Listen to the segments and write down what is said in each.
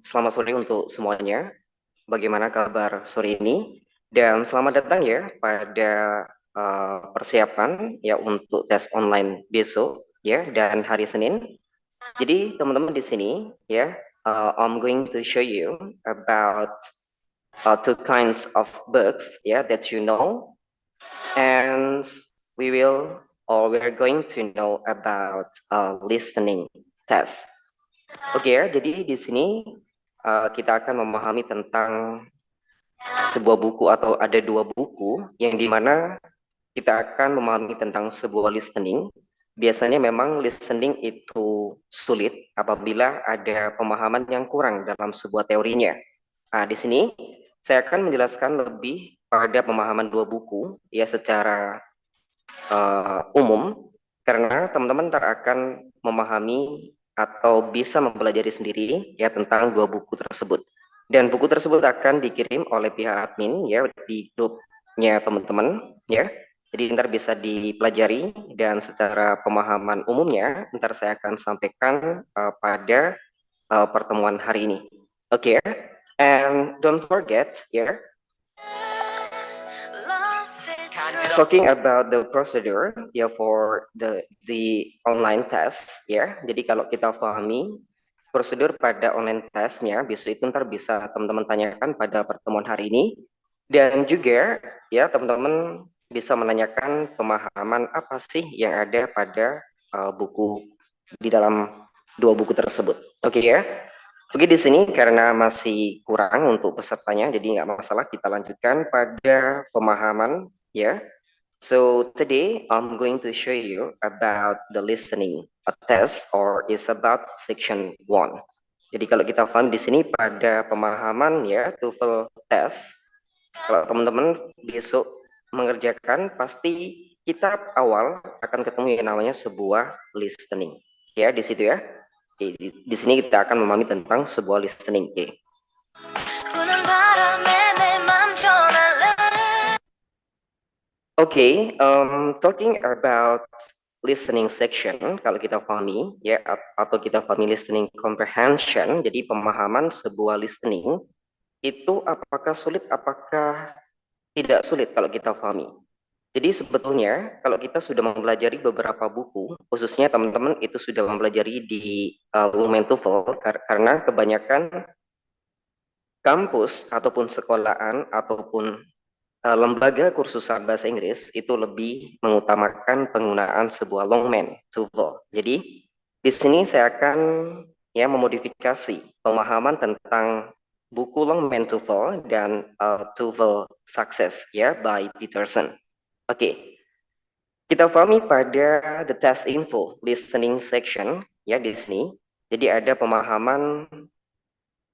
Selamat sore untuk semuanya. Bagaimana kabar sore ini? Dan selamat datang ya pada persiapan ya untuk tes online besok ya dan hari Senin. Jadi teman-teman di sini ya, I'm going to show you about two kinds of books ya that you know, and we will or we're going to know about listening test. Oke ya, jadi di sini kita akan memahami tentang sebuah buku atau ada dua buku yang dimana kita akan memahami tentang sebuah listening. Biasanya memang listening itu sulit apabila ada pemahaman yang kurang dalam sebuah teorinya. Nah, di sini saya akan menjelaskan lebih pada pemahaman dua buku ya secara umum, karena teman-teman ntar akan memahami atau bisa mempelajari sendiri ya tentang dua buku tersebut. Dan buku tersebut akan dikirim oleh pihak admin ya di grupnya teman-teman ya. Jadi ntar bisa dipelajari dan secara pemahaman umumnya ntar saya akan sampaikan pada pertemuan hari ini. Oke, and don't forget ya, talking about the procedure ya for the online test ya. Jadi kalau kita pahami prosedur pada online testnya, besok itu ntar bisa teman-teman tanyakan pada pertemuan hari ini. Dan juga ya teman-teman bisa menanyakan pemahaman apa sih yang ada pada buku di dalam dua buku tersebut. Oke ya. Oke, di sini karena masih kurang untuk pesertanya, jadi nggak masalah kita lanjutkan pada pemahaman ya. So today I'm going to show you about the listening a test or is about section 1. Jadi kalau kita paham di sini pada pemahaman ya TOEFL test, kalau teman-teman besok mengerjakan pasti kita awal akan ketemu yang namanya sebuah listening. Ya, di situ ya. Di sini kita akan memahami tentang sebuah listening. Okay, talking about listening section, kalau kita pahami ya atau kita pahami listening comprehension, jadi pemahaman sebuah listening itu apakah sulit, apakah tidak sulit kalau kita pahami. Jadi sebetulnya kalau kita sudah mempelajari beberapa buku, khususnya teman-teman itu sudah mempelajari di Lumen TOEFL karena kebanyakan kampus ataupun sekolahan ataupun lembaga kursusan bahasa Inggris itu lebih mengutamakan penggunaan sebuah longman TOEFL. Jadi di sini saya akan ya memodifikasi pemahaman tentang buku longman TOEFL dan TOEFL Success ya by Peterson. Oke, kita pahami pada the test info listening section ya di sini. Jadi ada pemahaman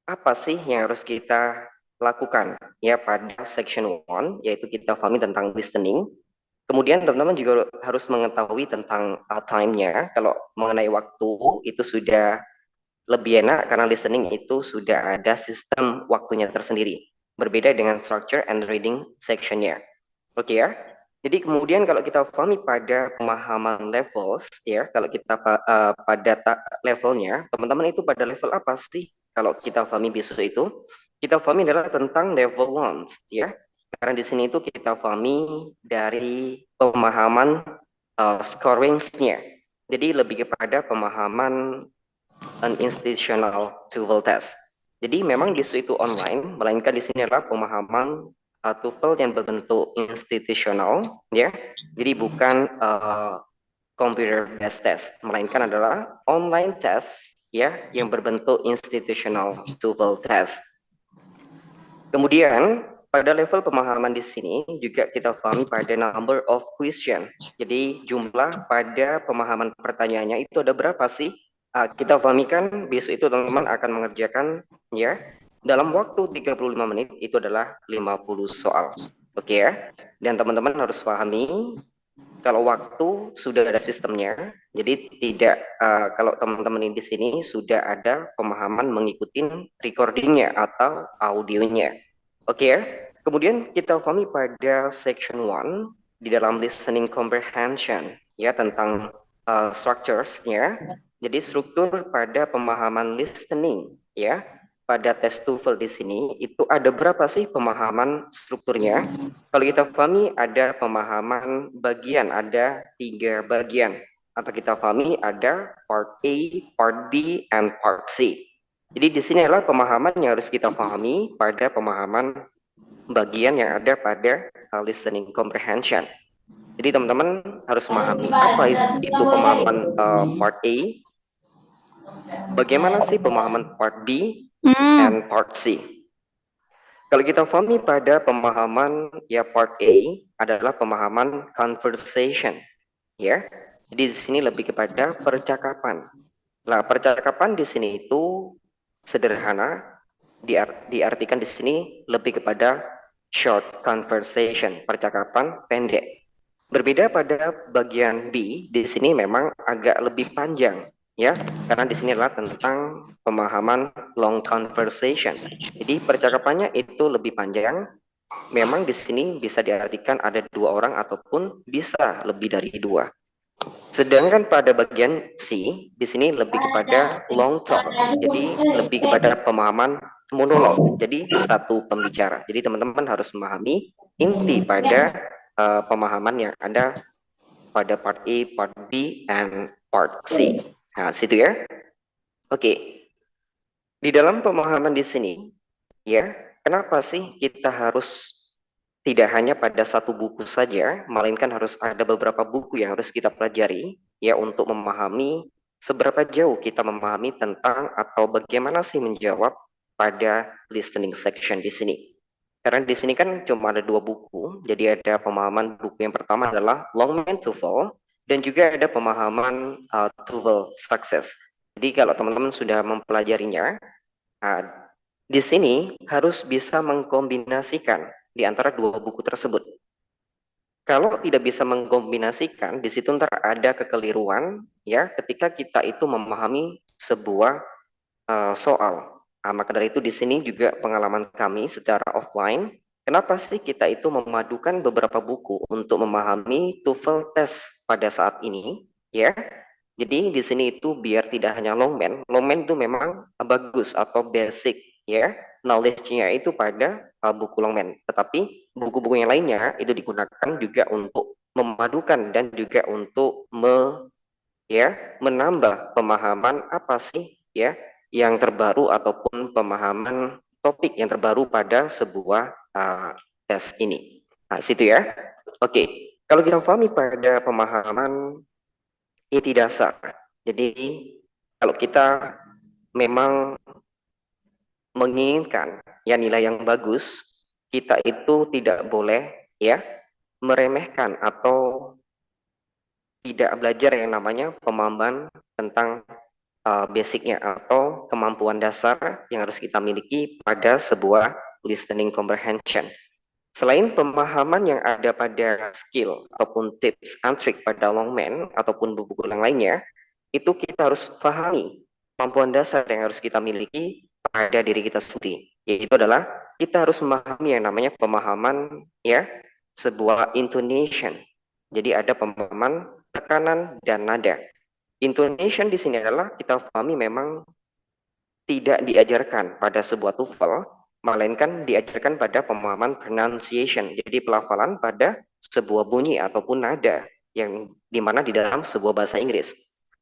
apa sih yang harus kita lakukan ya pada section 1, yaitu kita pahami tentang listening. Kemudian teman-teman juga harus mengetahui tentang time-nya. Kalau mengenai waktu itu sudah lebih enak karena listening itu sudah ada sistem waktunya tersendiri. Berbeda dengan structure and reading section-nya. Oke ya. Jadi kemudian kalau kita pahami pada pemahaman levels ya, kalau kita pada levelnya, teman-teman itu pada level apa sih? Kalau kita pahami besok itu, kita pahami adalah tentang level 1 ya. Karena di sini itu kita pahami dari pemahaman scoring-nya. Jadi lebih kepada pemahaman an institutional TOEFL test. Jadi memang di situ online, melainkan di sini adalah pemahaman TOEFL yang berbentuk institusional, ya. Jadi bukan computer based test, melainkan adalah online test, ya, yang berbentuk institutional TOEFL test. Kemudian pada level pemahaman di sini juga kita pahami pada number of question. Jadi jumlah pada pemahaman pertanyaannya itu ada berapa sih? Kita pahami kan besok itu teman-teman akan mengerjakan ya dalam waktu 35 menit itu adalah 50 soal. Oke ya. Dan teman-teman harus pahami kalau waktu sudah ada sistemnya, jadi tidak kalau teman-teman di sini sudah ada pemahaman mengikuti recordingnya atau audionya. Oke ya. Kemudian kita pahami pada section 1 di dalam listening comprehension ya tentang structures-nya. Jadi struktur pada pemahaman listening ya, pada tes TOEFL di sini itu ada berapa sih pemahaman strukturnya? Kalau kita pahami ada pemahaman bagian, ada 3 bagian. Atau kita pahami ada part A, part B, and part C. Jadi di sini adalah pemahaman yang harus kita pahami pada pemahaman bagian yang ada pada listening comprehension. Jadi teman-teman harus memahami apa itu pemahaman part A, bagaimana sih pemahaman part B, and part C. Kalau kita pahami pada pemahaman ya part A adalah pemahaman conversation, ya. Jadi di sini lebih kepada percakapan. Nah, percakapan di sini itu sederhana, diartikan di sini lebih kepada short conversation, percakapan pendek. Berbeda pada bagian B, di sini memang agak lebih panjang, ya, karena di sini adalah tentang pemahaman long conversation. Jadi percakapannya itu lebih panjang. Memang di sini bisa diartikan ada 2 orang ataupun bisa lebih dari 2. Sedangkan pada bagian C, di sini lebih kepada long talk. Jadi lebih kepada pemahaman monolog. Jadi satu pembicara. Jadi teman-teman harus memahami inti pada pemahaman yang ada pada part A, part B, and part C. Nah, situ ya. Oke. Di dalam pemahaman di sini, ya, kenapa sih kita harus tidak hanya pada satu buku saja, melainkan harus ada beberapa buku yang harus kita pelajari, ya, untuk memahami seberapa jauh kita memahami tentang atau bagaimana sih menjawab pada listening section di sini. Karena di sini kan cuma ada 2 buku, jadi ada pemahaman buku yang pertama adalah Longman TOEFL, dan juga ada pemahaman TOEFL Success. Jadi kalau teman-teman sudah mempelajarinya, di sini harus bisa mengkombinasikan di antara 2 buku tersebut. Kalau tidak bisa mengkombinasikan, di situ ntar ada kekeliruan, ya, ketika kita itu memahami sebuah soal. Maka dari itu di sini juga pengalaman kami secara offline, kenapa sih kita itu memadukan beberapa buku untuk memahami TOEFL test pada saat ini, ya. Jadi di sini itu biar tidak hanya longman itu memang bagus atau basic, ya, knowledge-nya itu pada buku longman. Tetapi buku-buku yang lainnya itu digunakan juga untuk memadukan dan juga untuk menambah pemahaman apa sih, ya, yang terbaru ataupun pemahaman topik yang terbaru pada sebuah tes ini. Nah, situ ya. Oke, kalau kita pahami pada pemahaman inti dasar. Jadi kalau kita memang menginginkan ya nilai yang bagus, kita itu tidak boleh ya meremehkan atau tidak belajar yang namanya pemahaman tentang basicnya atau kemampuan dasar yang harus kita miliki pada sebuah listening comprehension. Selain pemahaman yang ada pada skill ataupun tips and trick pada longman ataupun buku yang lainnya, itu kita harus pahami kemampuan dasar yang harus kita miliki pada diri kita sendiri. Yaitu adalah kita harus memahami yang namanya pemahaman ya sebuah intonation. Jadi ada pemahaman tekanan dan nada. Intonation di sini adalah kita pahami memang tidak diajarkan pada sebuah TOEFL, melainkan diajarkan pada pemahaman pronunciation, jadi pelafalan pada sebuah bunyi ataupun nada yang dimana di dalam sebuah bahasa Inggris.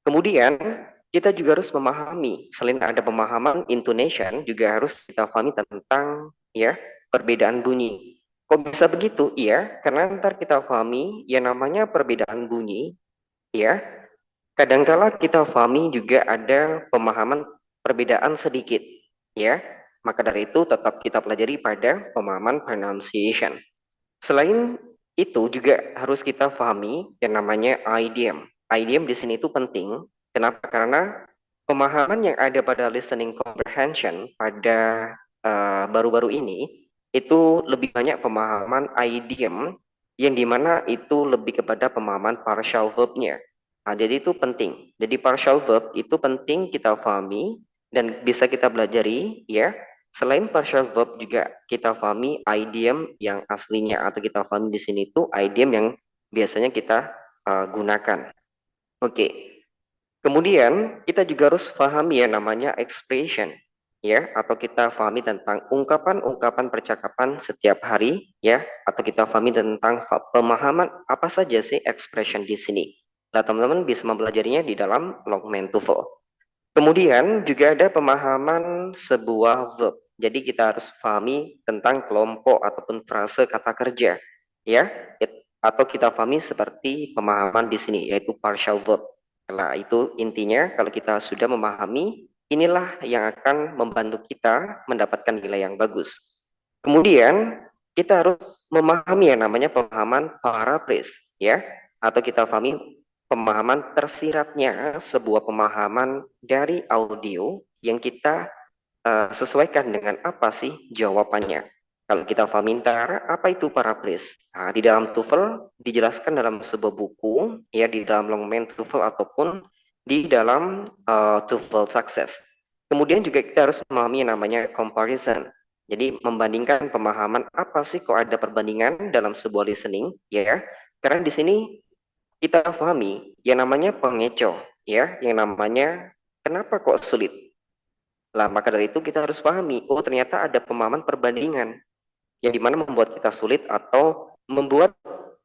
Kemudian kita juga harus memahami, selain ada pemahaman intonation, juga harus kita pahami tentang ya perbedaan bunyi. Kok bisa begitu? Iya, karena ntar kita pahami yang namanya perbedaan bunyi, ya. Kadangkala kita pahami juga ada pemahaman perbedaan sedikit, ya. Maka dari itu tetap kita pelajari pada pemahaman pronunciation. Selain itu juga harus kita pahami yang namanya idiom. Idiom di sini itu penting. Kenapa? Karena pemahaman yang ada pada listening comprehension pada baru-baru ini itu lebih banyak pemahaman idiom yang dimana itu lebih kepada pemahaman partial verb-nya. Nah, jadi itu penting. Jadi partial verb itu penting kita pahami dan bisa kita pelajari, ya. Selain partial verb juga kita pahami idiom yang aslinya atau kita pahami di sini itu idiom yang biasanya kita gunakan. Oke. Kemudian kita juga harus pahami yang namanya expression. ya, atau kita pahami tentang ungkapan-ungkapan percakapan setiap hari, ya, atau kita pahami tentang pemahaman apa saja sih expression di sini. Nah, teman-teman bisa mempelajarinya di dalam Longman TOEFL. Kemudian juga ada pemahaman sebuah verb. Jadi kita harus pahami tentang kelompok ataupun frase kata kerja, ya, atau kita pahami seperti pemahaman di sini yaitu partial verb. Nah, itu intinya kalau kita sudah memahami, inilah yang akan membantu kita mendapatkan nilai yang bagus. Kemudian kita harus memahami yang namanya pemahaman paraphrase, ya, atau kita pahami pemahaman tersiratnya sebuah pemahaman dari audio yang kita sesuaikan dengan apa sih jawabannya. Kalau kita pahami apa itu paraphrase? Nah, di dalam TOEFL dijelaskan dalam sebuah buku, ya, di dalam Longman TOEFL ataupun di dalam TOEFL Success. Kemudian juga kita harus memahami yang namanya comparison. Jadi membandingkan pemahaman apa sih kok ada perbandingan dalam sebuah listening, ya? Karena di sini kita pahami yang namanya pengecoh, ya, yang namanya kenapa kok sulit. Lah, maka dari itu kita harus pahami, oh ternyata ada pemahaman perbandingan yang dimana membuat kita sulit atau membuat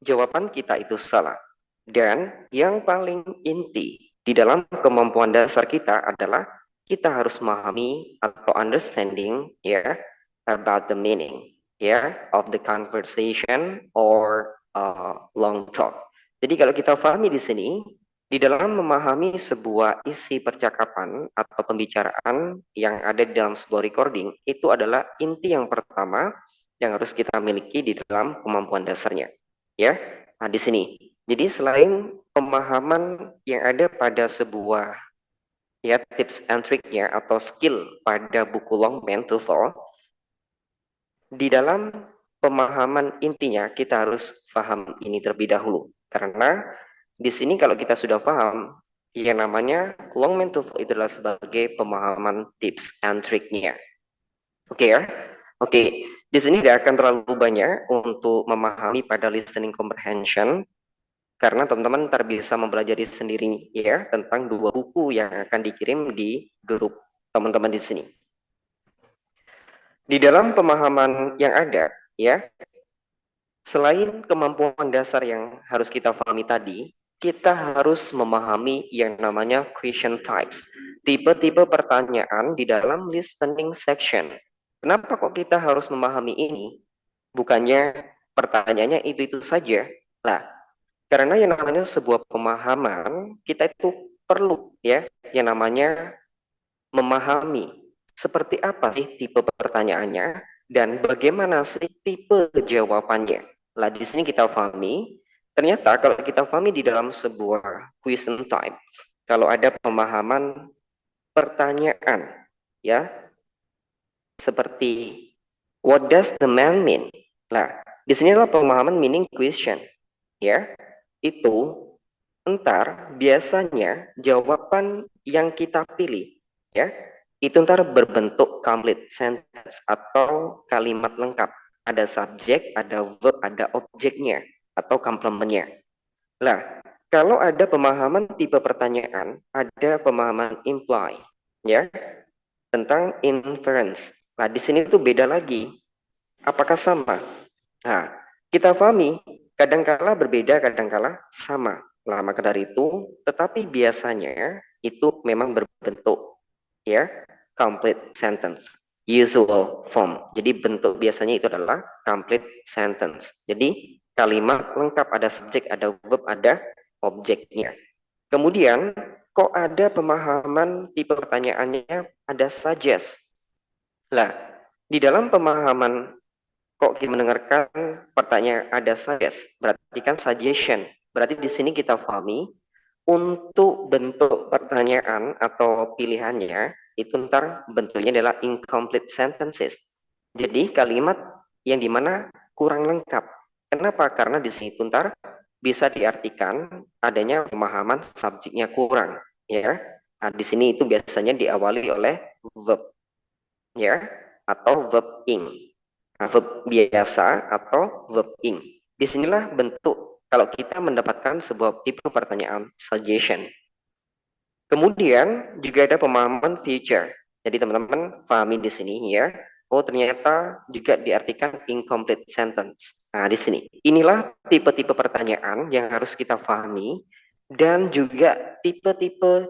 jawaban kita itu salah. Dan yang paling inti di dalam kemampuan dasar kita adalah kita harus memahami atau understanding, ya, about the meaning, ya, of the conversation or long talk. Jadi kalau kita pahami di sini, di dalam memahami sebuah isi percakapan atau pembicaraan yang ada di dalam sebuah recording, itu adalah inti yang pertama yang harus kita miliki di dalam kemampuan dasarnya. Ya, nah di sini. Jadi selain pemahaman yang ada pada sebuah, ya, tips and triknya atau skill pada buku Longman TOEFL, di dalam pemahaman intinya kita harus paham ini terlebih dahulu. Karena di sini kalau kita sudah paham, yang namanya Longman TOEFL itu adalah sebagai pemahaman tips and triknya. Oke, ya. Oke, di sini tidak akan terlalu banyak untuk memahami pada listening comprehension karena teman-teman ntar bisa mempelajari sendiri, ya, tentang 2 buku yang akan dikirim di grup teman-teman di sini. Di dalam pemahaman yang ada, ya, selain kemampuan dasar yang harus kita pahami tadi, kita harus memahami yang namanya question types, tipe-tipe pertanyaan di dalam listening section. Kenapa kok kita harus memahami ini? Bukannya pertanyaannya itu-itu saja. Lah, karena yang namanya sebuah pemahaman, kita itu perlu, ya, yang namanya memahami seperti apa sih tipe pertanyaannya dan bagaimana sih tipe jawabannya. Lah di sini kita pahami, ternyata kalau kita pahami di dalam sebuah question type, kalau ada pemahaman pertanyaan, ya, seperti what does the man mean? Nah, di sinilah pemahaman meaning question, ya. Itu ntar biasanya jawaban yang kita pilih, ya, itu ntar berbentuk complete sentence atau kalimat lengkap. Ada subjek, ada verb, ada objeknya atau komplemennya. Lah, kalau ada pemahaman tipe pertanyaan, ada pemahaman imply, ya, tentang inference. Nah, di sini tuh beda lagi. Apakah sama? Nah, kita pahami kadangkala berbeda, kadangkala sama. Nah, maka dari itu, tetapi biasanya itu memang berbentuk, ya, complete sentence, usual form. Jadi bentuk biasanya itu adalah complete sentence. Jadi kalimat lengkap, ada subjek, ada verb, ada objeknya. Kemudian kok ada pemahaman tipe pertanyaannya ada suggest. Lah, di dalam pemahaman kok kita mendengarkan pertanyaan ada suggest, berarti kan suggestion. Berarti di sini kita pahami untuk bentuk pertanyaan atau pilihannya itu ntar bentuknya adalah incomplete sentences. Jadi kalimat yang dimana kurang lengkap. Kenapa? Karena di sini ntar bisa diartikan adanya pemahaman subjeknya kurang, ya. Nah, di sini itu biasanya diawali oleh verb, ya, atau verb ing. Nah, verb biasa atau verb ing. Disinilah bentuk kalau kita mendapatkan sebuah tipe pertanyaan suggestion. Kemudian juga ada pemahaman future. Jadi teman-teman pahami di sini ya. Oh, ternyata juga diartikan incomplete sentence. Nah, di sini. Inilah tipe-tipe pertanyaan yang harus kita pahami dan juga tipe-tipe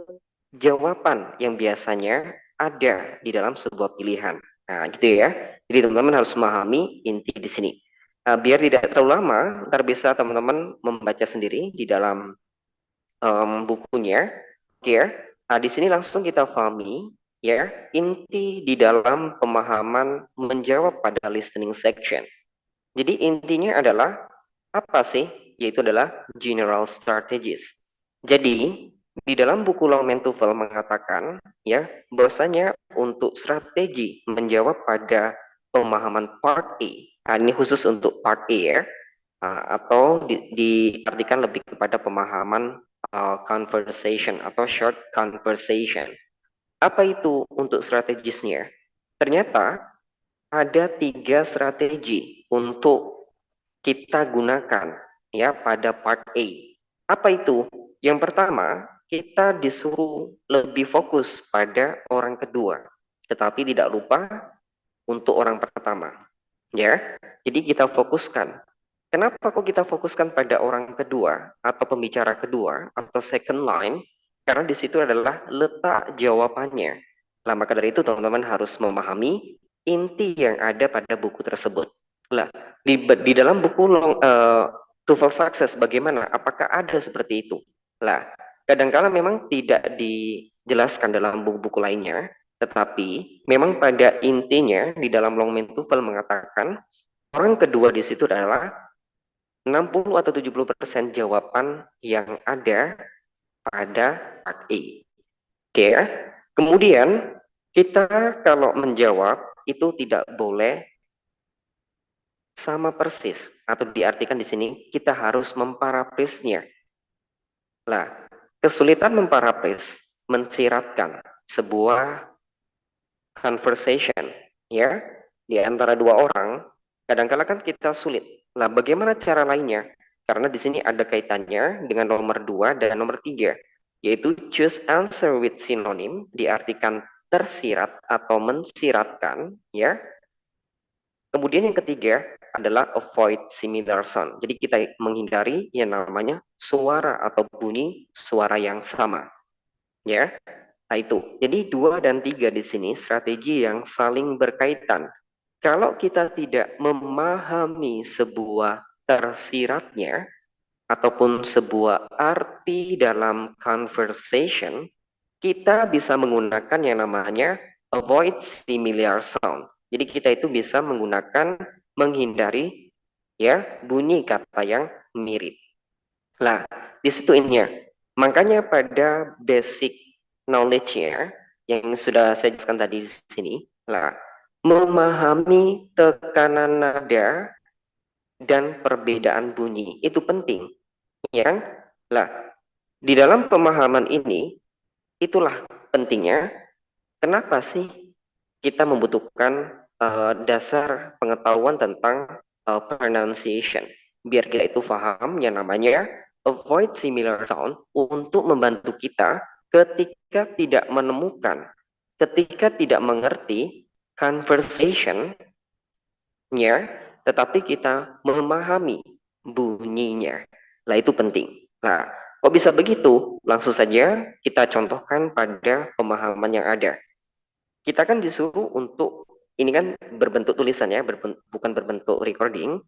jawaban yang biasanya ada di dalam sebuah pilihan. Nah, gitu ya. Jadi teman-teman harus memahami inti di sini. Biar tidak terlalu lama, ntar bisa teman-teman membaca sendiri di dalam bukunya. Oke ya. Nah, di sini langsung kita pahami ya inti di dalam pemahaman menjawab pada listening section. Jadi intinya adalah apa sih? Yaitu adalah general strategies. Jadi di dalam buku Longman TOEFL mengatakan ya bahwasanya untuk strategi menjawab pada pemahaman part A. Nah, ini khusus untuk part A ya. Atau diartikan lebih kepada pemahaman conversation atau short conversation. Apa itu untuk strategisnya? Ternyata ada 3 strategi untuk kita gunakan ya pada part A. Apa itu? Yang pertama, kita disuruh lebih fokus pada orang kedua, tetapi tidak lupa untuk orang pertama. Ya, jadi kita fokuskan. Kenapa kok kita fokuskan pada orang kedua atau pembicara kedua atau second line? Karena di situ adalah letak jawabannya. Nah, maka dari itu teman-teman harus memahami inti yang ada pada buku tersebut. Lah, di dalam buku TOEFL Success bagaimana? Apakah ada seperti itu? Lah, kadangkala memang tidak dijelaskan dalam buku-buku lainnya, tetapi memang pada intinya di dalam Longman TOEFL mengatakan orang kedua di situ adalah 60 atau 70% jawaban yang ada pada part A. Oke ya. Kemudian kita kalau menjawab itu tidak boleh sama persis atau diartikan di sini kita harus memparaphrase-nya. Nah, kesulitan memparaphrase mensiratkan sebuah conversation ya di antara dua orang, kadang-kala kan kita sulit. Nah, bagaimana cara lainnya? Karena di sini ada kaitannya dengan nomor 2 dan nomor 3, yaitu choose answer with synonym, diartikan tersirat atau mensiratkan, ya. Kemudian yang ketiga adalah avoid similar sound. Jadi kita menghindari yang namanya suara atau bunyi suara yang sama, ya. Nah itu, jadi 2 dan 3 di sini strategi yang saling berkaitan. Kalau kita tidak memahami sebuah tersiratnya, ataupun sebuah arti dalam conversation, kita bisa menggunakan yang namanya avoid similar sound. Jadi kita itu bisa menggunakan, menghindari ya bunyi kata yang mirip. Nah, di situ ininya. Makanya pada basic knowledge-nya yang sudah saya jelaskan tadi di sini, lah, memahami tekanan nada dan perbedaan bunyi itu penting, ya kan? Lah, di dalam pemahaman ini itulah pentingnya. Kenapa sih kita membutuhkan dasar pengetahuan tentang pronunciation? Biar kita itu paham yang namanya avoid similar sound untuk membantu kita ketika tidak menemukan, ketika tidak mengerti conversation-nya, tetapi kita memahami bunyinya. Nah, itu penting. Nah, kok bisa begitu? Langsung saja kita contohkan pada pemahaman yang ada. Kita kan disuruh untuk, ini kan berbentuk tulisan ya, bukan berbentuk recording.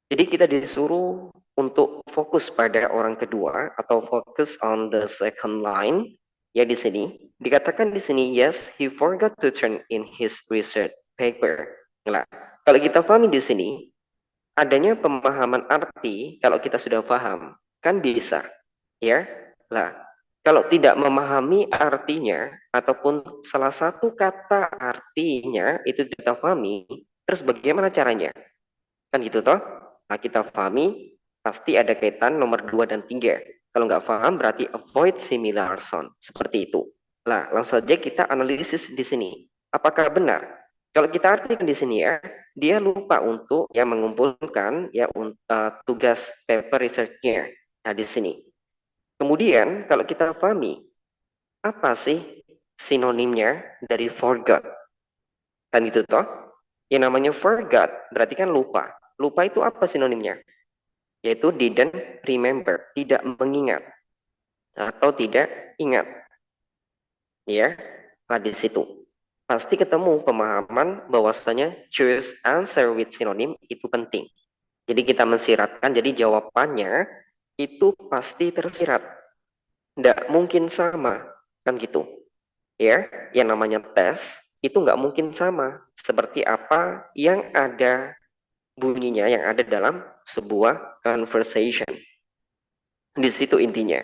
Jadi kita disuruh untuk fokus pada orang kedua atau fokus on the second line. Ya di sini dikatakan di sini yes he forgot to turn in his research paper. Nah, kalau kita pahami di sini adanya pemahaman arti, kalau kita sudah paham kan bisa ya. Lah, kalau tidak memahami artinya ataupun salah satu kata artinya itu kita pahami, terus bagaimana caranya? Kan gitu toh? Nah, kita pahami pasti ada kaitan nomor 2 dan 3. Kalau nggak paham berarti avoid similar sound. Seperti itu. Nah, langsung saja kita analisis di sini. Apakah benar? Kalau kita artikan di sini ya, dia lupa untuk ya mengumpulkan ya tugas paper research-nya. Nah, di sini. Kemudian kalau kita pahami apa sih sinonimnya dari forgot. Kan gitu toh? Yang namanya forgot berarti kan lupa. Lupa itu apa sinonimnya? Yaitu didn't remember, tidak mengingat atau tidak ingat. Ya, nah di situ pasti ketemu pemahaman bahwasanya choose answer with synonym itu penting. Jadi kita mensiratkan, jadi jawabannya itu pasti tersirat. Nggak mungkin sama, kan gitu. Ya, yang namanya tes itu nggak mungkin sama seperti apa yang ada bunyinya yang ada dalam sebuah conversation. Di situ intinya.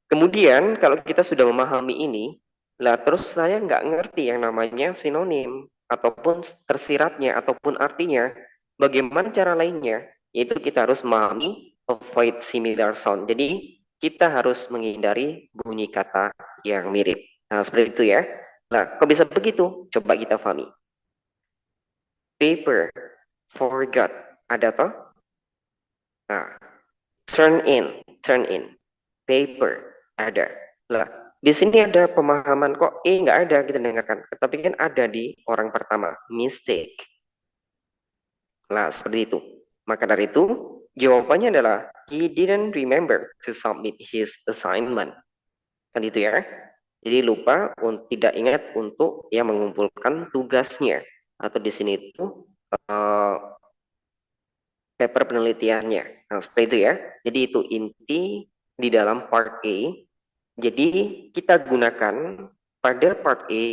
Kemudian kalau kita sudah memahami ini, lah terus saya nggak ngerti yang namanya sinonim ataupun tersiratnya ataupun artinya. Bagaimana cara lainnya? Yaitu kita harus memahami avoid similar sound. Jadi kita harus menghindari bunyi kata yang mirip. Nah, seperti itu ya. Nah, kok bisa begitu? Coba kita pahami. Paper, forgot, ada toh? Nah, turn in, paper, ada. Lah, di sini ada pemahaman kok nggak ada kita dengarkan. Tapi kan ada di orang pertama, mistake. Lah, seperti itu. Maka dari itu, jawabannya adalah he didn't remember to submit his assignment. Kan itu ya. Jadi lupa tidak ingat untuk yang mengumpulkan tugasnya atau di sini itu uh, paper penelitiannya. Nah, seperti itu ya. Jadi itu inti di dalam part A. Jadi kita gunakan pada part A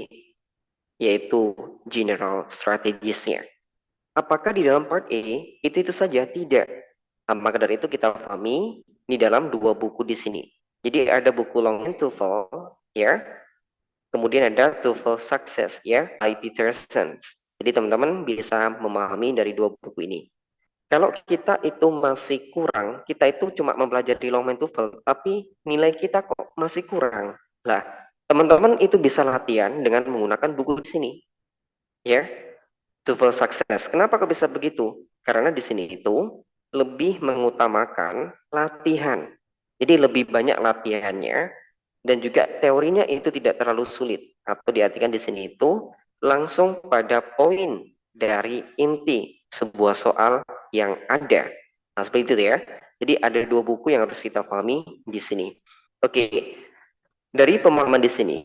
yaitu general strategiesnya. Apakah di dalam part A itu saja? Tidak. Nah, maka dari itu kita pahami di dalam dua buku di sini. Jadi ada buku Long TOEFL ya, kemudian ada TOEFL Success ya by Peterson. Jadi teman-teman bisa memahami dari dua buku ini. Kalau kita itu masih kurang, kita itu cuma mempelajari Longman TOEFL, tapi nilai kita kok masih kurang. Lah, teman-teman itu bisa latihan dengan menggunakan buku di sini. Ya, TOEFL Success. Kenapa kok bisa begitu? Karena di sini itu lebih mengutamakan latihan. Jadi lebih banyak latihannya dan juga teorinya itu tidak terlalu sulit. Atau diartikan di sini itu langsung pada poin dari inti sebuah soal yang ada. Nah, seperti itu ya. Jadi ada dua buku yang harus kita pahami di sini. Oke, dari pemahaman di sini,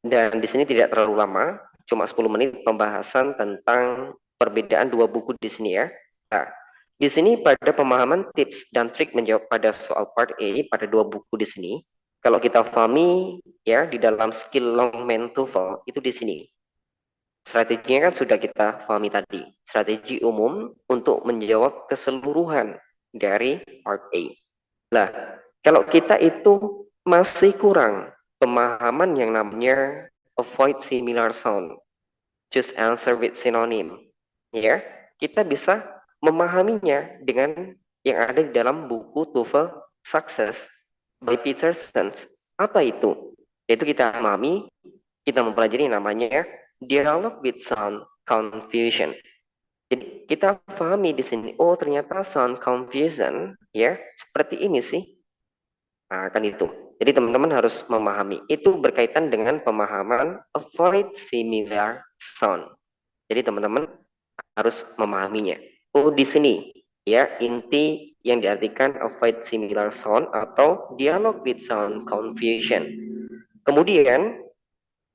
dan di sini tidak terlalu lama, cuma 10 menit pembahasan tentang perbedaan dua buku di sini ya. Nah, di sini pada pemahaman tips dan trik menjawab pada soal part A pada dua buku di sini, kalau kita pahami ya di dalam skill Longman TOEFL itu di sini. Strateginya kan sudah kita pahami tadi. Strategi umum untuk menjawab keseluruhan dari part A. Nah, kalau kita itu masih kurang pemahaman yang namanya avoid similar sound, choose answer with synonym, ya, kita bisa memahaminya dengan yang ada di dalam buku TOEFL Success by Peterson. Apa itu? Yaitu kita memahami, kita mempelajari namanya dialogue with sound confusion. Jadi kita pahami di sini, oh ternyata sound confusion ya seperti ini sih. Nah, kan itu. Jadi teman-teman harus memahami. Itu berkaitan dengan pemahaman avoid similar sound. Jadi teman-teman harus memahaminya. Oh, di sini ya inti yang diartikan avoid similar sound atau dialogue with sound confusion. Kemudian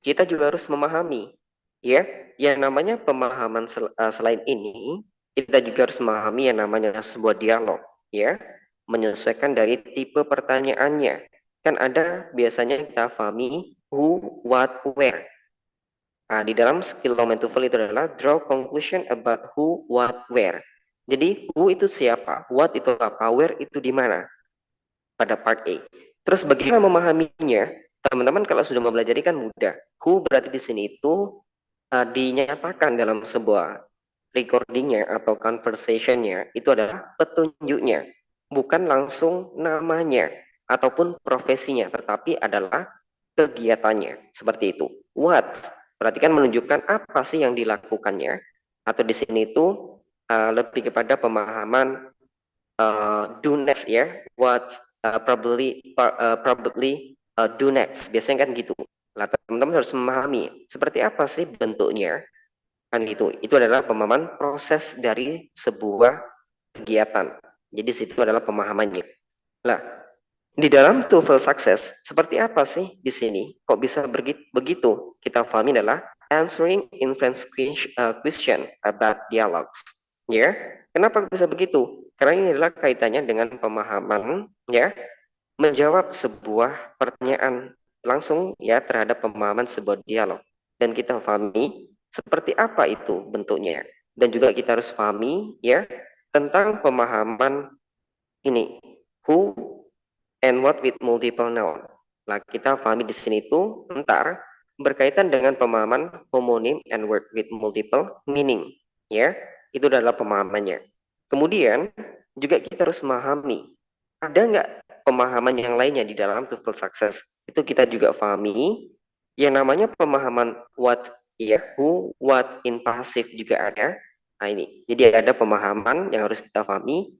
kita juga harus memahami ya yang namanya pemahaman selain ini kita juga harus memahami yang namanya sebuah dialog ya menyesuaikan dari tipe pertanyaannya kan ada biasanya kita pahami who, what, where. Nah, di dalam skill Longman TOEFL itu adalah draw conclusion about who, what, where. Jadi who itu siapa, what itu apa, where itu di mana pada part A. Terus bagaimana memahaminya? Teman-teman kalau sudah mempelajari kan mudah. Who berarti di sini itu dinyatakan dalam sebuah recordingnya atau conversationnya itu adalah petunjuknya, bukan langsung namanya ataupun profesinya, tetapi adalah kegiatannya seperti itu. What berarti kan menunjukkan apa sih yang dilakukannya, atau di sini itu lebih kepada pemahaman do next ya, what probably do next biasanya kan gitu. Nah, teman-teman harus memahami seperti apa sih bentuknya. Kan itu adalah pemahaman proses dari sebuah kegiatan. Jadi situ adalah pemahamannya. Nah, di dalam TOEFL Success, seperti apa sih di sini? Kok bisa begitu? Kita pahami adalah answering inference question about dialogues. Ya, kenapa bisa begitu? Karena ini adalah kaitannya dengan pemahaman, ya, menjawab sebuah pertanyaan langsung ya terhadap pemahaman sebuah dialog. Dan kita pahami seperti apa itu bentuknya. Dan juga kita harus pahami ya tentang pemahaman ini who and what with multiple noun. Nah, kita pahami di sini itu ntar berkaitan dengan pemahaman homonym and word with multiple meaning. Ya, itu adalah pemahamannya. Kemudian juga kita harus memahami ada nggak pemahaman yang lainnya di dalam TOEFL Success. Itu kita juga pahami yang namanya pemahaman what ya who what in passive juga ada. Nah ini, jadi ada pemahaman yang harus kita pahami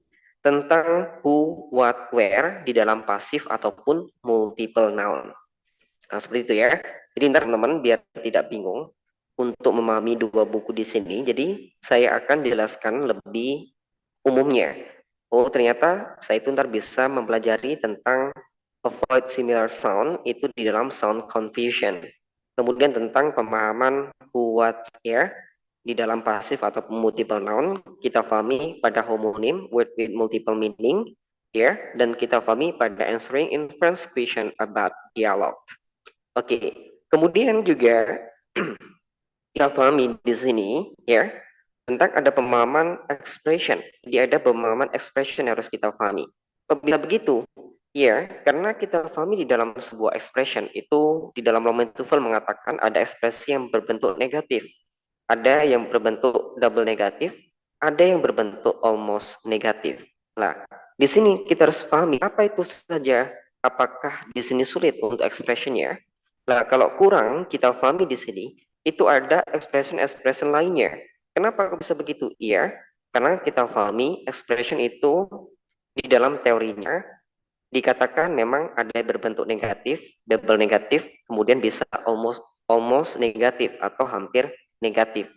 tentang who, what, where di dalam pasif ataupun multiple noun. Nah, seperti itu ya. Jadi ntar teman-teman biar tidak bingung untuk memahami dua buku di sini, jadi saya akan jelaskan lebih umumnya. Oh, ternyata saya itu ntar bisa mempelajari tentang avoid similar sound itu di dalam sound confusion. Kemudian tentang pemahaman who, what, ya, di dalam pasif atau multiple noun kita pahami pada homonym word with multiple meaning ya dan kita pahami pada answering inference question about dialogue. Oke, kemudian juga kita pahami di sini ya tentang ada pemahaman expression. Jadi ada pemahaman expression yang harus kita pahami. Kok bisa begitu? Ya, karena kita pahami di dalam sebuah expression itu di dalam Roman TOEFL mengatakan ada ekspresi yang berbentuk negatif, ada yang berbentuk double negatif, ada yang berbentuk almost negatif. Nah, di sini kita harus pahami apa itu saja. Apakah di sini sulit untuk expressionnya? Nah, kalau kurang kita pahami di sini, itu ada expression lainnya. Kenapa bisa begitu? Iya, karena kita pahami expression itu di dalam teorinya dikatakan memang ada yang berbentuk negatif, double negatif, kemudian bisa almost negatif atau hampir negatif.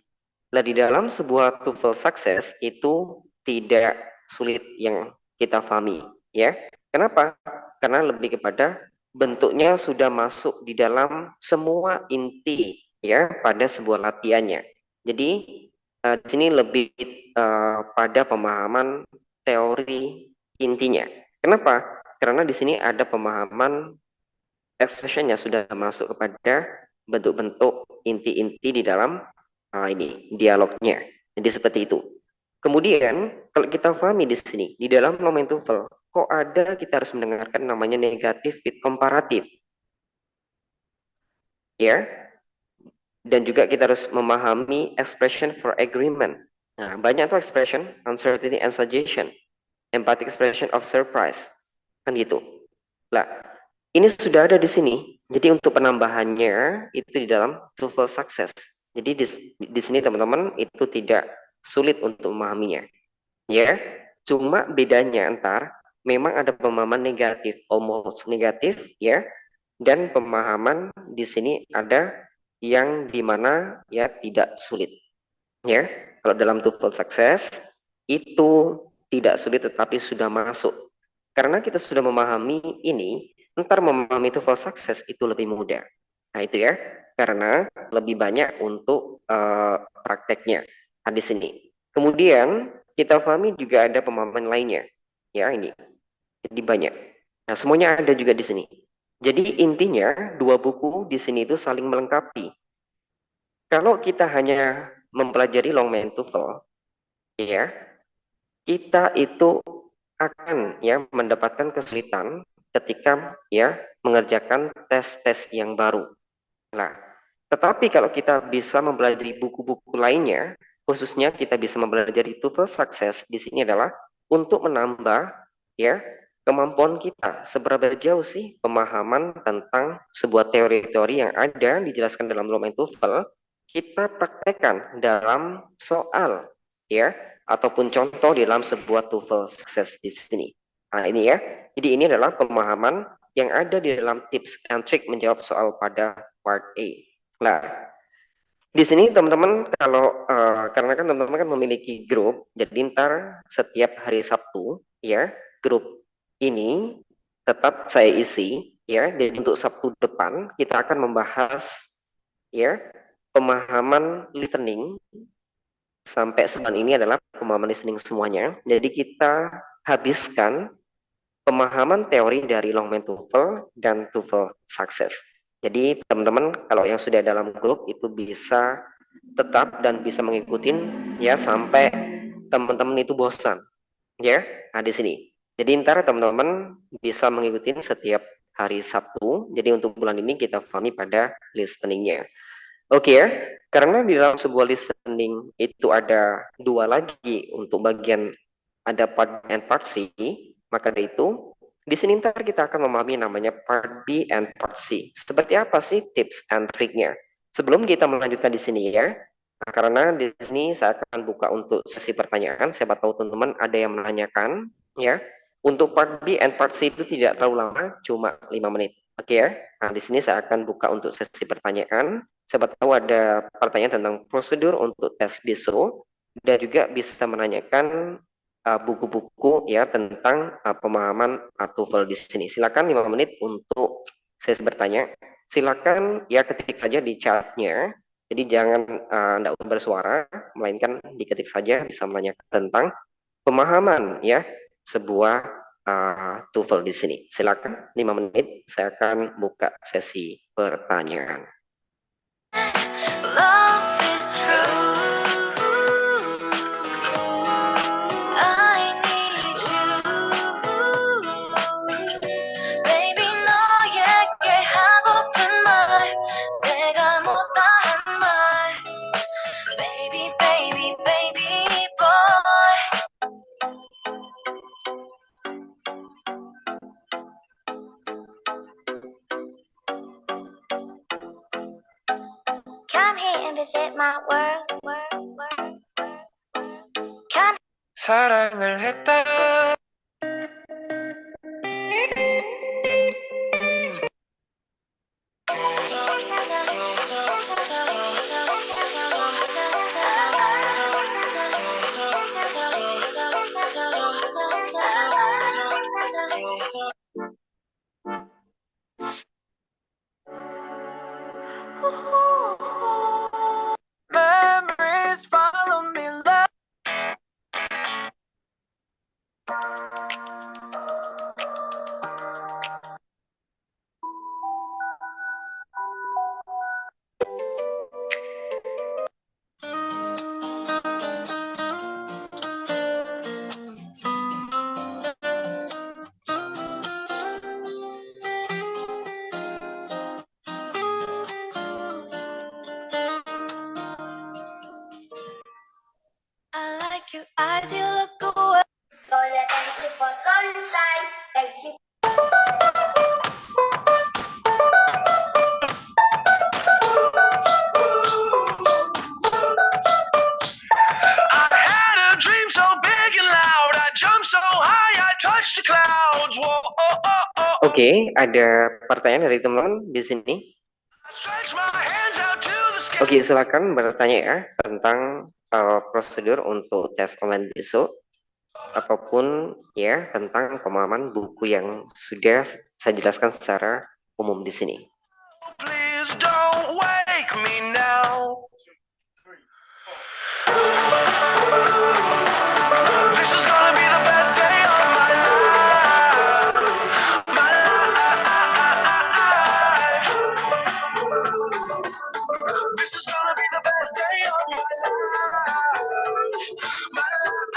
Nah, di dalam sebuah TOEFL success itu tidak sulit yang kita pahami, ya. Kenapa? Karena lebih kepada bentuknya sudah masuk di dalam semua inti ya pada sebuah latihannya. Jadi di sini lebih pada pemahaman teori intinya. Kenapa? Karena di sini ada pemahaman expressionnya sudah masuk kepada bentuk-bentuk inti-inti di dalam ini dialognya. Jadi seperti itu. Kemudian kalau kita pahami di sini di dalam nomen TOEFL kok ada kita harus mendengarkan namanya negatif with komparatif. Ya. Dan juga kita harus memahami expression for agreement. Nah, banyak tuh expression uncertainty and suggestion, empathic expression of surprise. Kan gitu. Lah, ini sudah ada di sini. Jadi untuk penambahannya itu di dalam TOEFL Success. Jadi di sini teman-teman itu tidak sulit untuk memahaminya. Ya, cuma bedanya antar memang ada pemahaman negatif, almost negatif, ya, dan pemahaman di sini ada yang dimana ya tidak sulit. Ya, kalau dalam TOEFL Success itu tidak sulit tetapi sudah masuk. Karena kita sudah memahami ini, ntar memahami TOEFL Success itu lebih mudah. Nah itu ya, karena lebih banyak untuk prakteknya di sini. Kemudian kita pahami juga ada pemahaman lainnya. Ya ini, jadi banyak. Nah semuanya ada juga di sini. Jadi intinya dua buku di sini itu saling melengkapi. Kalau kita hanya mempelajari long main TOEFL, ya kita itu akan ya mendapatkan kesulitan ketika ya mengerjakan tes-tes yang baru. Nah, tetapi kalau kita bisa mempelajari buku-buku lainnya, khususnya kita bisa mempelajari TOEFL Success di sini adalah untuk menambah ya kemampuan kita seberapa jauh sih pemahaman tentang sebuah teori-teori yang ada dijelaskan dalam domain TOEFL kita praktekkan dalam soal ya ataupun contoh di dalam sebuah TOEFL Success di sini. Nah, ini ya. Jadi ini adalah pemahaman yang ada di dalam tips and trick menjawab soal pada part A. Nah, di sini teman-teman kalau karena kan teman-teman kan memiliki grup, jadi ntar setiap hari Sabtu ya grup ini tetap saya isi ya. Jadi untuk Sabtu depan kita akan membahas ya pemahaman listening sampai sebulan ini adalah pemahaman listening semuanya. Jadi kita habiskan pemahaman teori dari Longman TOEFL dan TOEFL Success. Jadi teman-teman kalau yang sudah dalam grup itu bisa tetap dan bisa mengikuti ya sampai teman-teman itu bosan ya. Nah di sini. Jadi ntar teman-teman bisa mengikuti setiap hari Sabtu. Jadi untuk bulan ini kita pahami pada listeningnya. Oke ya, karena di dalam sebuah listening itu ada dua lagi untuk bagian ada part B and part C, maka dari itu di sini ntar kita akan memahami namanya part B and part C. Seperti apa sih tips and triknya? Sebelum kita melanjutkan di sini ya, nah, karena di sini saya akan buka untuk sesi pertanyaan. Siapa tahu teman-teman ada yang menanyakan ya. Untuk part B and part C itu tidak terlalu lama, cuma 5 menit. Oke ya. Nah, di sini saya akan buka untuk sesi pertanyaan. Siapa tahu ada pertanyaan tentang prosedur untuk tes BISO dan juga bisa menanyakan buku-buku ya tentang pemahaman TOEFL di sini. Silakan 5 menit untuk sesi bertanya. Silakan ya ketik saja di chatnya. Jadi jangan tidak usah bersuara, melainkan diketik saja bisa menanyakan tentang pemahaman ya sebuah TOEFL di sini. Silakan 5 menit saya akan buka sesi pertanyaan. Love is true. I need you. Baby 너에게 하고픈 말 내가 못다한 말 Baby baby baby boy Come here and visit my world. Come. 사랑을 했다. Memories follow me. I like your eyes, you look away. Lola, thank you for sunshine. Thank you. I had a dream so big and loud. I jumped so high, I touched the clouds. Whoa, oh, oh, oh. Oke, ada pertanyaan dari teman di sini. Oke, silakan bertanya ya tentang prosedur untuk tes online besok ataupun ya tentang pemahaman buku yang sudah saya jelaskan secara umum di sini. Please don't wake me now. This is gonna be the best day of my life. My life. This is gonna be the best day of my life. My life.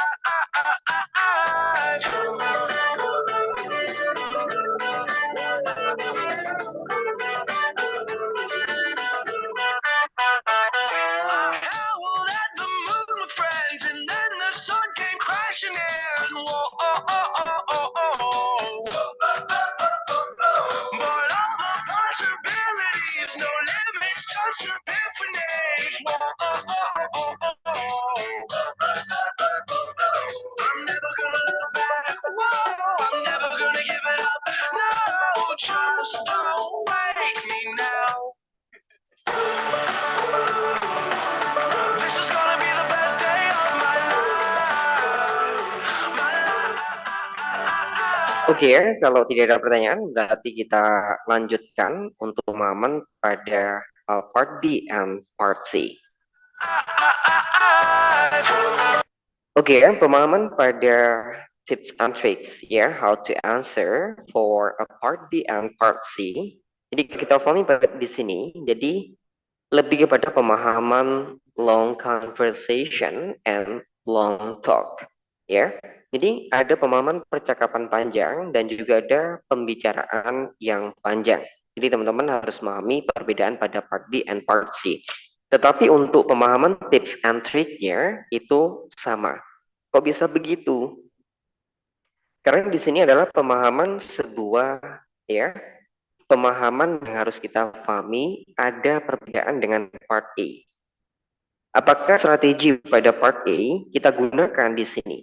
Oke, kalau tidak ada pertanyaan, berarti kita lanjutkan untuk pemahaman pada part B and part C. Oke, pemahaman pada tips and tricks ya, how to answer for a part B and part C. Jadi kita pahami di sini, jadi lebih kepada pemahaman long conversation and long talk ya. Jadi ada pemahaman percakapan panjang dan juga ada pembicaraan yang panjang. Jadi teman-teman harus memahami perbedaan pada part B and part C. Tetapi untuk pemahaman tips and triknya itu sama. Kok bisa begitu? Karena di sini adalah pemahaman sebuah ya, pemahaman yang harus kita pahami ada perbedaan dengan part A. Apakah strategi pada part A kita gunakan di sini?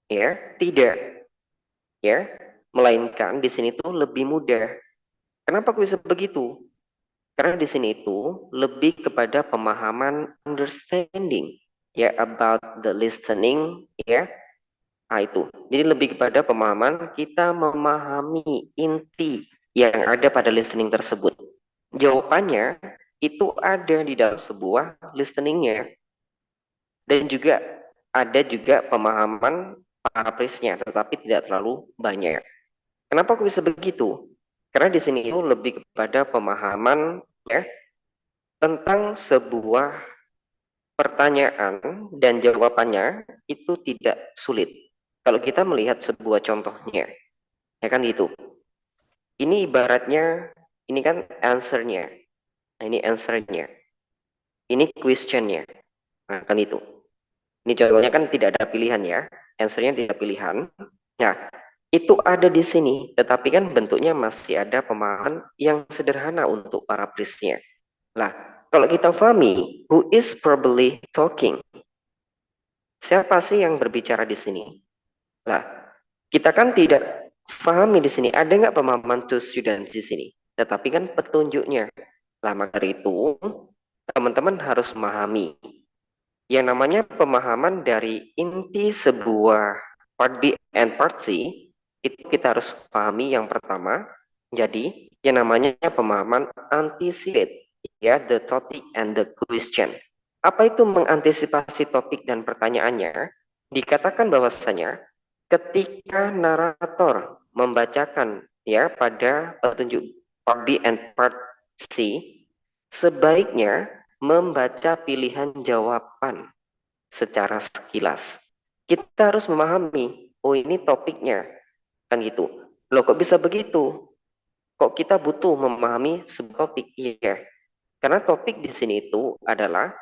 Ya, tidak. Ya, melainkan di sini tuh lebih mudah. Kenapa kok bisa begitu? Karena di sini itu lebih kepada pemahaman understanding ya about the listening ya. Nah, itu. Jadi lebih kepada pemahaman kita memahami inti yang ada pada listening tersebut. Jawabannya itu ada di dalam sebuah listeningnya. Dan juga ada juga pemahaman paraphrase-nya, tetapi tidak terlalu banyak. Kenapa kok bisa begitu? Karena di sini itu lebih kepada pemahaman ya tentang sebuah pertanyaan dan jawabannya itu tidak sulit. Kalau kita melihat sebuah contohnya, ya kan gitu. Ini ibaratnya, ini kan answer-nya. Nah, ini answer-nya. Ini question-nya. Nah, kan itu. Ini contohnya kan tidak ada pilihan ya. Answer-nya tidak pilihan. Nah, itu ada di sini, tetapi kan bentuknya masih ada pemahaman yang sederhana untuk para prisnya. Lah, kalau kita pahami, who is probably talking? Siapa sih yang berbicara di sini? Lah, kita kan tidak pahami di sini. Ada nggak pemahaman to students di sini? Tetapi kan petunjuknya. Lah, maka itu teman-teman harus memahami yang namanya pemahaman dari inti sebuah part B and part C itu kita harus pahami yang pertama. Jadi yang namanya pemahaman anticipate ya the topic and the question. Apa itu mengantisipasi topik dan pertanyaannya? Dikatakan bahwasanya ketika narator membacakan ya pada petunjuk part B and part C, sebaiknya membaca pilihan jawaban secara sekilas. Kita harus memahami, oh ini topiknya, kan gitu. Loh kok bisa begitu? Kok kita butuh memahami sebuah topik? Iya, karena topik di sini itu adalah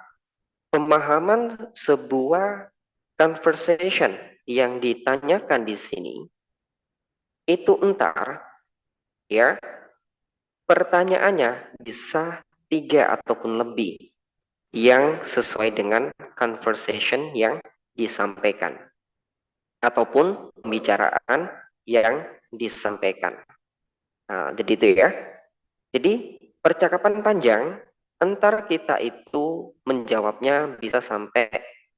pemahaman sebuah conversation yang ditanyakan di sini itu entar ya pertanyaannya bisa 3 ataupun lebih yang sesuai dengan conversation yang disampaikan ataupun pembicaraan yang disampaikan. Nah, jadi itu ya. Jadi percakapan panjang antar kita itu menjawabnya bisa sampai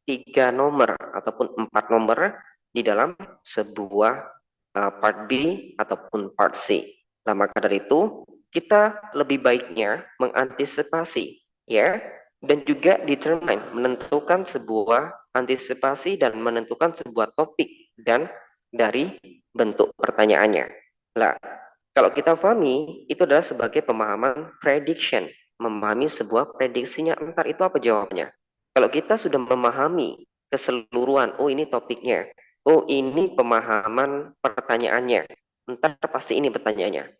3 nomor ataupun 4 nomor di dalam sebuah part B ataupun part C. Nah, maka dari itu kita lebih baiknya mengantisipasi ya dan juga determine menentukan sebuah antisipasi dan menentukan sebuah topik dan dari bentuk pertanyaannya. Nah, kalau kita pahami itu adalah sebagai pemahaman prediction, memahami sebuah prediksinya entar itu apa jawabnya. Kalau kita sudah memahami keseluruhan, oh ini topiknya, oh ini pemahaman pertanyaannya, entar pasti ini pertanyaannya.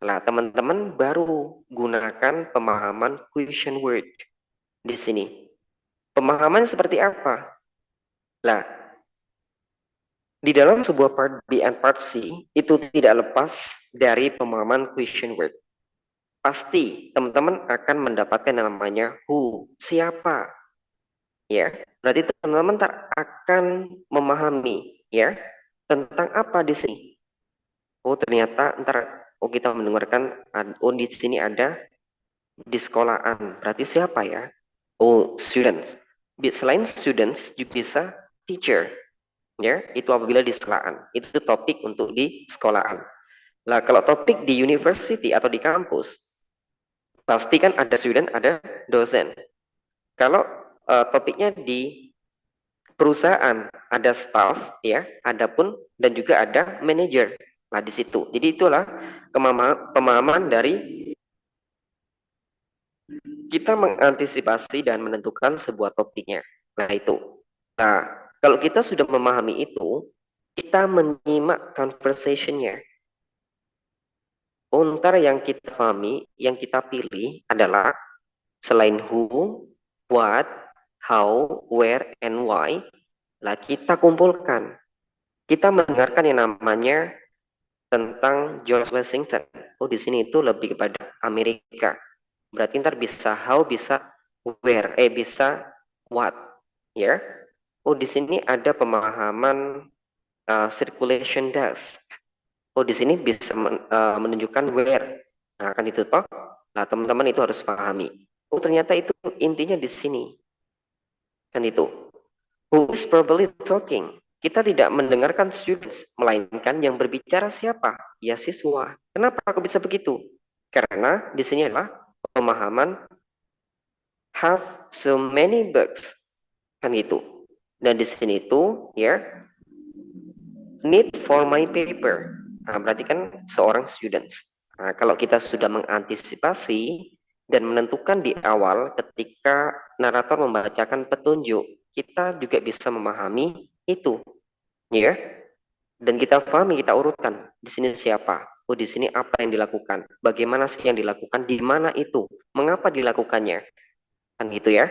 Nah, teman-teman baru gunakan pemahaman question word di sini. Pemahaman seperti apa? Nah, di dalam sebuah part B and part C itu tidak lepas dari pemahaman question word. Pasti teman-teman akan mendapatkan yang namanya who, siapa. Ya, berarti teman-teman akan memahami ya tentang apa di sini. Oh, ternyata oh kita mendengarkan oh di sini ada di sekolahan. Berarti siapa ya? Oh, students. Selain students juga bisa teacher. Ya, itu apabila di sekolahan. Itu topik untuk di sekolahan. Nah, kalau topik di university atau di kampus, pasti kan ada student, ada dosen. Kalau topiknya di perusahaan, ada staff, ya, ada pun dan juga ada manager. Nah, di situ. Jadi itulah pemahaman dari kita mengantisipasi dan menentukan sebuah topiknya. Nah, itu. Nah, kalau kita sudah memahami itu, kita menyimak conversation-nya. Untar yang kita pahami, yang kita pilih adalah selain who, what, how, where, and why, lah kita kumpulkan. Kita mendengarkan yang namanya tentang George Washington. Oh, di sini itu lebih kepada Amerika. Berarti ntar bisa how, bisa where, bisa what, ya. Oh, di sini ada pemahaman circulation dust. Oh, di sini bisa menunjukkan where. Nah, kan itu toh. Nah, teman-teman itu harus pahami. Oh, ternyata itu intinya di sini. Kan itu. Who is probably talking? Kita tidak mendengarkan students, melainkan yang berbicara siapa? Ya siswa. Kenapa aku bisa begitu? Karena di sini adalah pemahaman have so many books. Kan itu. Dan di sini itu ya need for my paper. Nah, berarti kan seorang students. Nah, kalau kita sudah mengantisipasi dan menentukan di awal ketika narator membacakan petunjuk, kita juga bisa memahami itu, ya. Dan kita pahami, kita urutkan di sini siapa, oh di sini apa yang dilakukan, bagaimana sih yang dilakukan, di mana itu, mengapa dilakukannya, kan gitu ya.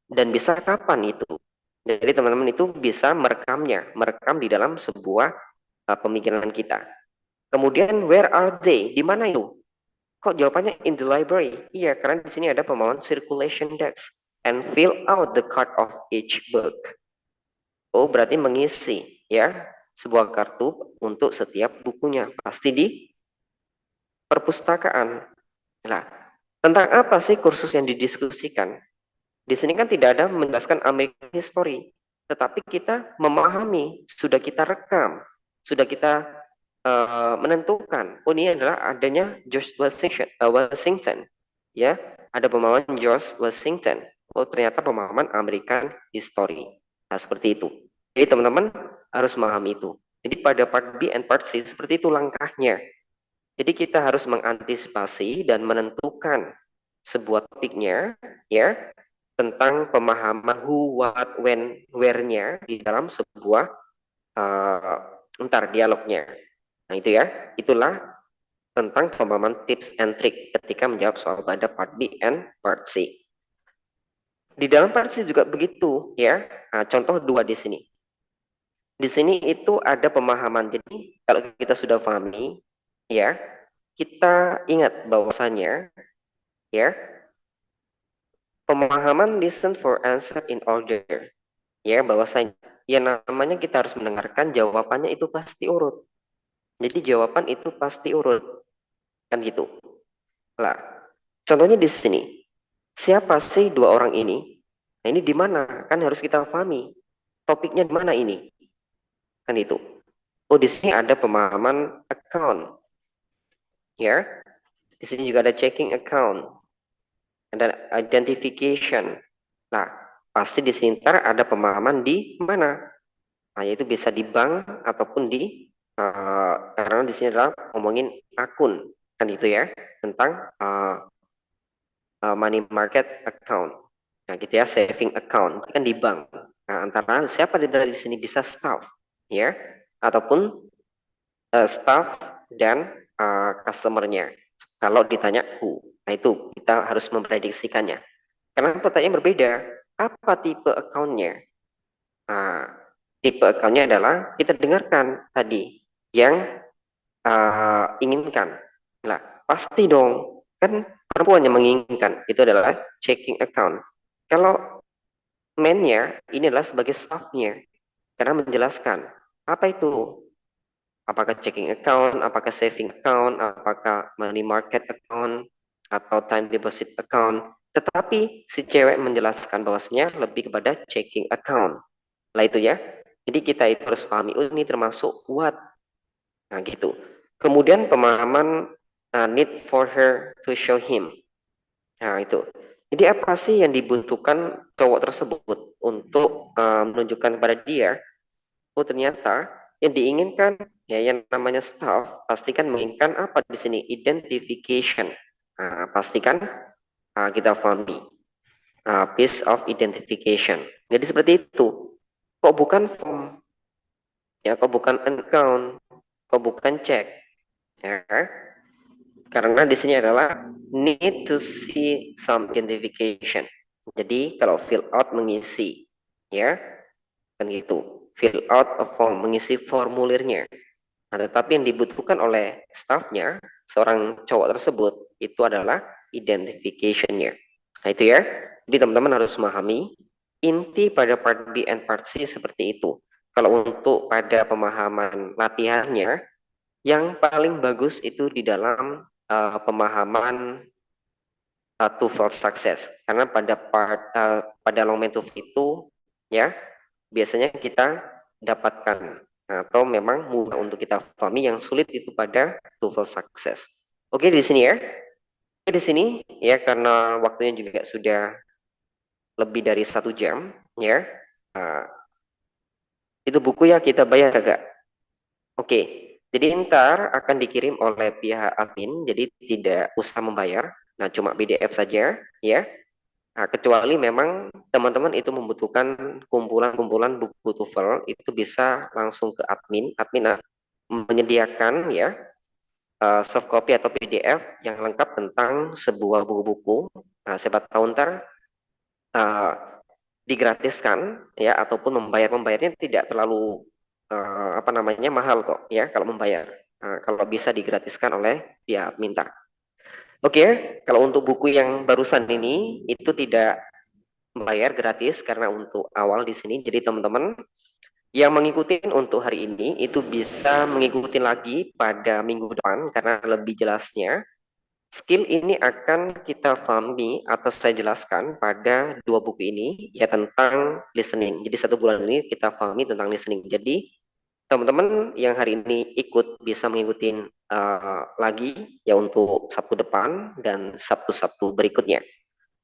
Dan bisa kapan itu. Jadi teman-teman itu bisa merekamnya, merekam di dalam sebuah pemikiran kita. Kemudian where are they? Di mana itu? Kok jawabannya in the library? Iya, karena di sini ada pemahaman circulation desk and fill out the card of each book. Oh, berarti mengisi ya sebuah kartu untuk setiap bukunya. Pasti di perpustakaan. Nah, tentang apa sih kursus yang didiskusikan? Di sini kan tidak ada menjelaskan American history, tetapi kita memahami, sudah kita rekam, sudah kita menentukan, oh ini adalah adanya George Washington, ya, ada pemahaman George Washington. Oh ternyata pemahaman American history. Nah seperti itu. Jadi teman-teman harus memahami itu. Jadi pada part B and part C seperti itu langkahnya. Jadi kita harus mengantisipasi dan menentukan sebuah topiknya, ya, tentang pemahaman who, what, when, where-nya di dalam sebuah dialognya. Nah itu ya, itulah tentang pemahaman tips and trick ketika menjawab soal pada part B and part C. Di dalam part C juga begitu ya. Nah, contoh dua di sini. Di sini itu ada pemahaman. Jadi kalau kita sudah pahami, ya, kita ingat bahwasannya, ya, pemahaman listen for answer in order, ya, bahwasanya yang namanya kita harus mendengarkan jawabannya itu pasti urut. Jadi jawaban itu pasti urut, kan gitu. Lah, contohnya di sini, siapa sih dua orang ini? Nah, ini di mana? Kan harus kita pahami. Topiknya di mana ini? Kan itu. Oh, di sini ada pemahaman account. Ya. Di sini juga ada checking account. Ada identification. Nah, pasti di sini ada pemahaman di mana? Nah, yaitu bisa di bank ataupun di karena di sini adalah ngomongin akun, kan itu ya, tentang money market account. Nah, gitu ya, saving account kan di bank. Nah, antara siapa dari sini bisa staff, ya, ataupun staff dan customernya. Kalau ditanya who, nah itu kita harus memprediksikannya. Karena pertanyaan berbeda, apa tipe accountnya? Nah, tipe accountnya adalah kita dengarkan tadi yang inginkan. Nah, pasti dong, kan perempuan yang menginginkan itu adalah checking account. Kalau man-nya ini adalah sebagai staff-nya, karena menjelaskan apa itu, apakah checking account, apakah saving account, apakah money market account, atau time deposit account. Tetapi si cewek menjelaskan bahwasanya lebih kepada checking account. Lah itu ya. Jadi kita itu harus pahami, oh ini termasuk what. Nah gitu. Kemudian pemahaman need for her to show him. Nah itu. Jadi apa sih yang dibutuhkan cowok tersebut untuk menunjukkan kepada dia, oh ternyata yang diinginkan ya yang namanya staff pastikan menginginkan apa di sini identification. Nah, pastikan kita pahami piece of identification. Jadi seperti itu. Kok bukan form, ya kok bukan account, kok bukan cek, ya. Karena di sini adalah need to see some identification. Jadi kalau fill out mengisi, ya kan gitu. Fill out a form mengisi formulirnya. Nah, tetapi yang dibutuhkan oleh staffnya, seorang cowok tersebut itu adalah identification-nya. Nah itu ya. Jadi teman-teman harus memahami inti pada part B and part C seperti itu. Kalau untuk pada pemahaman latihannya, yang paling bagus itu di dalam pemahaman TOEFL success. Karena pada long main TOEFL itu ya biasanya kita dapatkan atau memang mudah untuk kita pahami, yang sulit itu pada TOEFL success. Oke di sini ya. Di sini ya karena waktunya juga sudah lebih dari 1 jam ya. Nah, itu buku ya kita bayar agak. Oke, jadi ntar akan dikirim oleh pihak admin, jadi tidak usah membayar. Nah, cuma PDF saja, ya. Nah, kecuali memang teman-teman itu membutuhkan kumpulan-kumpulan buku TOEFL, itu bisa langsung ke admin. Admin menyediakan ya soft copy atau PDF yang lengkap tentang sebuah buku-buku. Nah, siapa tahu ntar uh, digratiskan ya ataupun membayarnya tidak terlalu apa namanya mahal kok ya kalau membayar. Kalau bisa digratiskan oleh pihak minta. Oke, kalau untuk buku yang barusan ini itu tidak membayar, gratis karena untuk awal di sini. Jadi teman-teman yang mengikuti untuk hari ini itu bisa mengikuti lagi pada minggu depan karena lebih jelasnya skill ini akan kita pahami atau saya jelaskan pada 2 buku ini ya tentang listening. Jadi 1 bulan ini kita pahami tentang listening. Jadi teman-teman yang hari ini ikut bisa mengikuti lagi ya untuk Sabtu depan dan Sabtu-Sabtu berikutnya.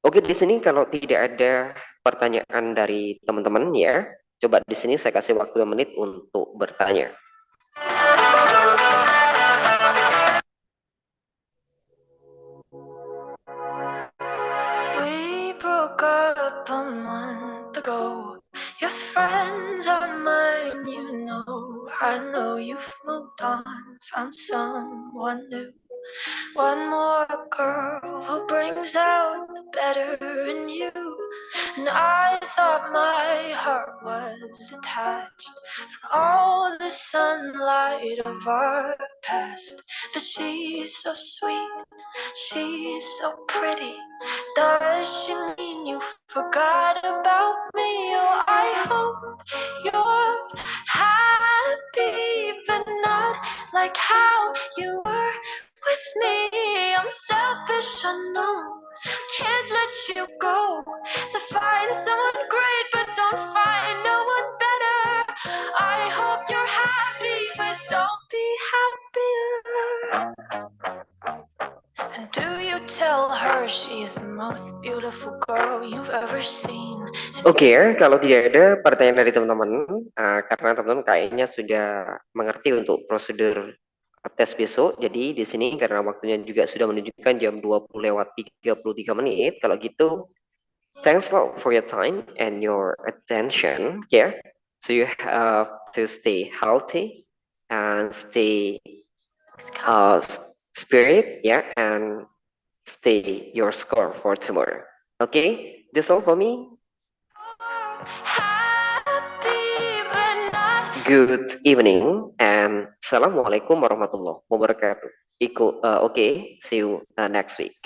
Oke, di sini kalau tidak ada pertanyaan dari teman-teman ya, coba di sini saya kasih waktu 2 menit untuk bertanya. We broke up a month ago. Your friends are mine, you know. I know you've moved on, found someone new. One more girl who brings out the better in you. And I thought my heart was attached to all the sunlight of our past. But she's so sweet, she's so pretty. Does she mean you forgot about me? Oh, I hope you're happy, but not like how you were with me. I'm selfish, I know. Can't let you go. So find someone great, but don't find no one better. I hope you're happy, but don't be happier. And do you tell her she's the most beautiful girl you've ever seen? Oke ya, kalau tidak ada pertanyaan dari teman-teman, karena teman-teman kayaknya sudah mengerti untuk prosedur tes besok. Jadi di sini karena waktunya juga sudah menunjukkan jam 20:33 menit. Kalau gitu, thanks a lot for your time and your attention. Yeah, so you have to stay healthy and stay spirit, yeah, and stay your score for tomorrow. Okay, that's all for me. Good evening and assalamualaikum warahmatullahi wabarakatuh. Okay, see you next week.